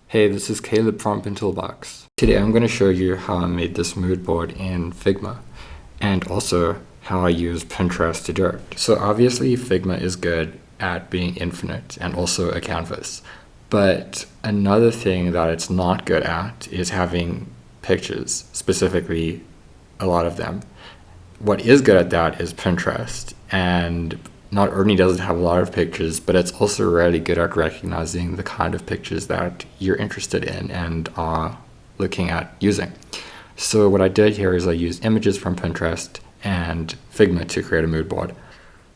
Hey, this is Caleb from Pin Toolbox. Today I'm going to show you how I made this mood board in Figma and also how I use Pinterest to do it. So obviously Figma is good at being infinite and also a canvas. But another thing that it's not good at is having pictures, specifically a lot of them. What is good at that is Pinterest, and not only does it have a lot of pictures, but it's also really good at recognizing the kind of pictures that you're interested in and are looking at using. So what I did here is I used images from Pinterest and Figma to create a mood board.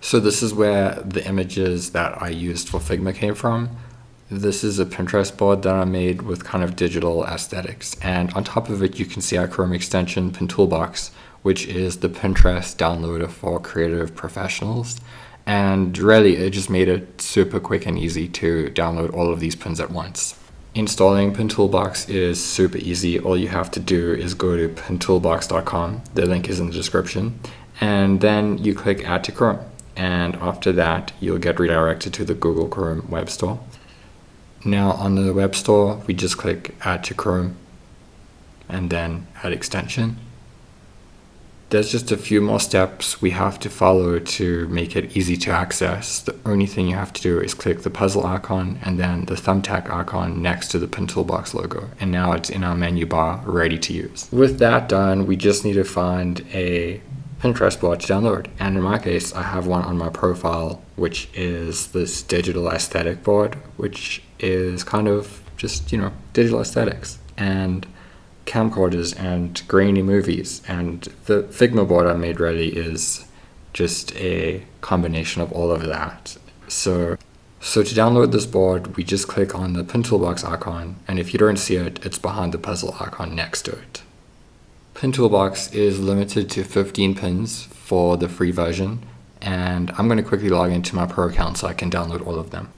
So this is where the images that I used for Figma came from. This is a Pinterest board that I made with kind of digital aesthetics, and on top of it you can see our Chrome extension Pin Toolbox, which is the Pinterest downloader for creative professionals. And really, it just made it super quick and easy to download all of these pins at once. Installing Pin Toolbox is super easy. All you have to do is go to pintoolbox.com. The link is in the description. And then you click Add to Chrome. And after that, you'll get redirected to the Google Chrome web store. Now on the web store, we just click Add to Chrome and then Add Extension. There's just a few more steps we have to follow to make it easy to access. The only thing you have to do is click the puzzle icon and then the thumbtack icon next to the Pin Toolbox logo. And now it's in our menu bar, ready to use. With that done, we just need to find a Pinterest board to download. And in my case, I have one on my profile, which is this digital aesthetic board, which is kind of just, digital aesthetics and camcorders and grainy movies. And the Figma board I made ready is just a combination of all of that. So to download this board, we just click on the Pin Toolbox icon, and if you don't see it, it's behind the puzzle icon next to it. Pin Toolbox is limited to 15 pins for the free version, and I'm going to quickly log into my pro account so I can download all of them.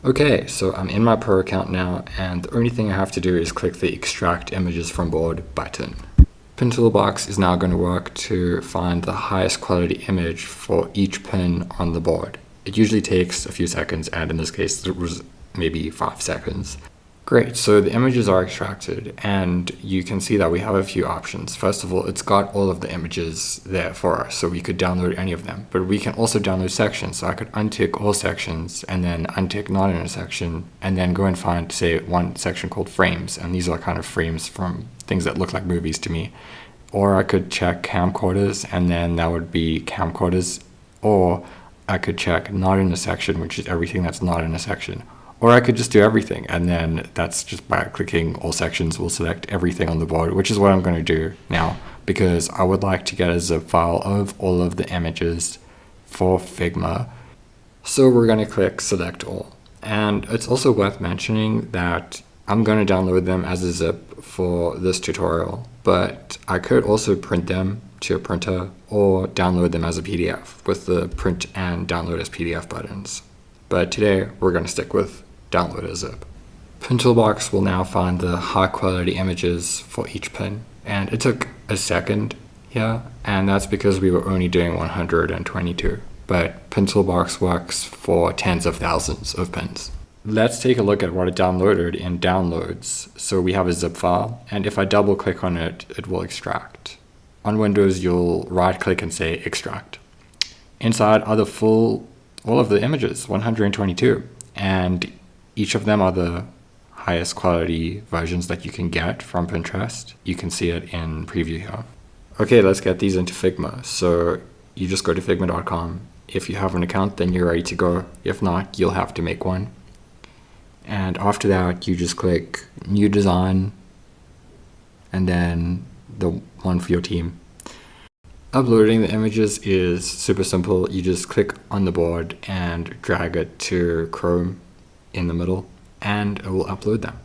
Okay, so I'm in my pro account now, and the only thing I have to do is click the Extract Images from Board button. Pin Toolbox is now going to work to find the highest quality image for each pin on the board. It usually takes a few seconds, and in this case it was maybe 5 seconds. Great, so the images are extracted, and you can see that we have a few options. First of all, it's got all of the images there for us, so we could download any of them. But we can also download sections, so I could untick all sections, and then untick not in a section, and then go and find, say, one section called frames, and these are kind of frames from things that look like movies to me. Or I could check camcorders, and then that would be camcorders. Or I could check not in a section, which is everything that's not in a section. Or I could just do everything, and then that's just by clicking all sections will select everything on the board, which is what I'm going to do now, because I would like to get a zip file of all of the images for Figma. So we're going to click Select All. And it's also worth mentioning that I'm going to download them as a zip for this tutorial, but I could also print them to a printer or download them as a PDF with the print and download as PDF buttons. But today we're going to stick with download as zip. Pin Toolbox will now find the high quality images for each pin, and it took a second here, and that's because we were only doing 122, but Pin Toolbox works for tens of thousands of pins. Let's take a look at what it downloaded in downloads. So we have a zip file, and if I double click on it, it will extract. On Windows, you'll right click and say extract. Inside are all of the images, 122, and each of them are the highest quality versions that you can get from Pinterest. You can see it in preview here. Okay, let's get these into Figma. So you just go to figma.com. If you have an account, then you're ready to go. If not, you'll have to make one. And after that, you just click New Design, and then the one for your team. Uploading the images is super simple. You just click on the board and drag it to Chrome in the middle, and it will upload them.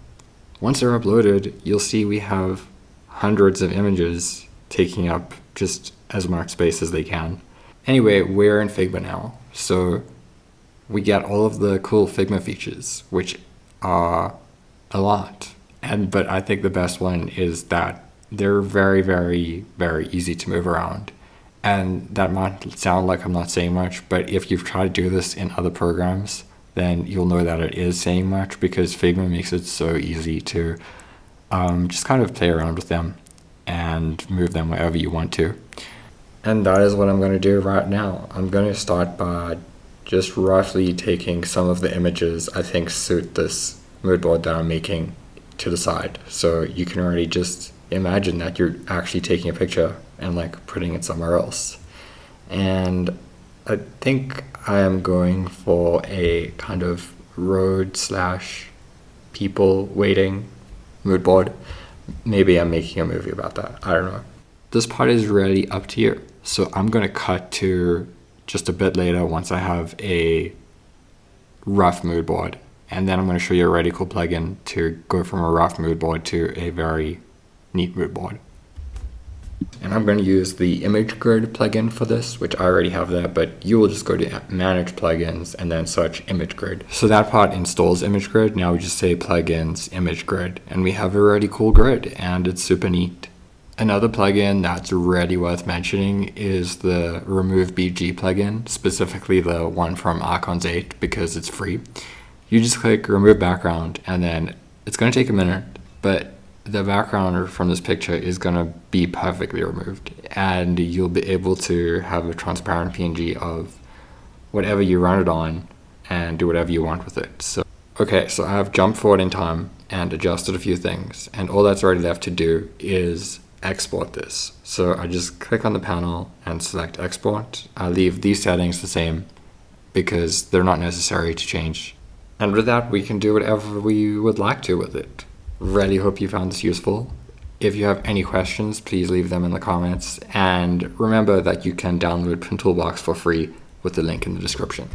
Once they're uploaded, you'll see we have hundreds of images taking up just as much space as they can. Anyway, we're in Figma now, so we get all of the cool Figma features, which are a lot. But I think the best one is that they're very, very, very easy to move around. And that might sound like I'm not saying much, but if you've tried to do this in other programs, then you'll know that it is saying much, because Figma makes it so easy to just kind of play around with them and move them wherever you want to. And that is what I'm going to do right now. I'm going to start by just roughly taking some of the images I think suit this mood board that I'm making to the side. So you can already just imagine that you're actually taking a picture and like putting it somewhere else. And I think I am going for a kind of road / people waiting mood board. Maybe I'm making a movie about that. I don't know. This part is really up to you. So I'm going to cut to just a bit later once I have a rough mood board. And then I'm going to show you a really cool plugin to go from a rough mood board to a very neat mood board. And I'm going to use the image grid plugin for this, which I already have there, but you will just go to manage plugins and then search image grid. So that part installs image grid. Now we just say plugins, image grid, and we have a really cool grid, and it's super neat. Another plugin that's really worth mentioning is the remove BG plugin, specifically the one from Icons 8, because it's free. You just click remove background, and then it's going to take a minute, but the background from this picture is going to be perfectly removed, and you'll be able to have a transparent PNG of whatever you run it on and do whatever you want with it. So I have jumped forward in time and adjusted a few things, and all that's already left to do is export this. So I just click on the panel and select export. I leave these settings the same because they're not necessary to change. And with that, we can do whatever we would like to with it. Really hope you found this useful. If you have any questions, please leave them in the comments. And remember that you can download Pin Toolbox for free with the link in the description.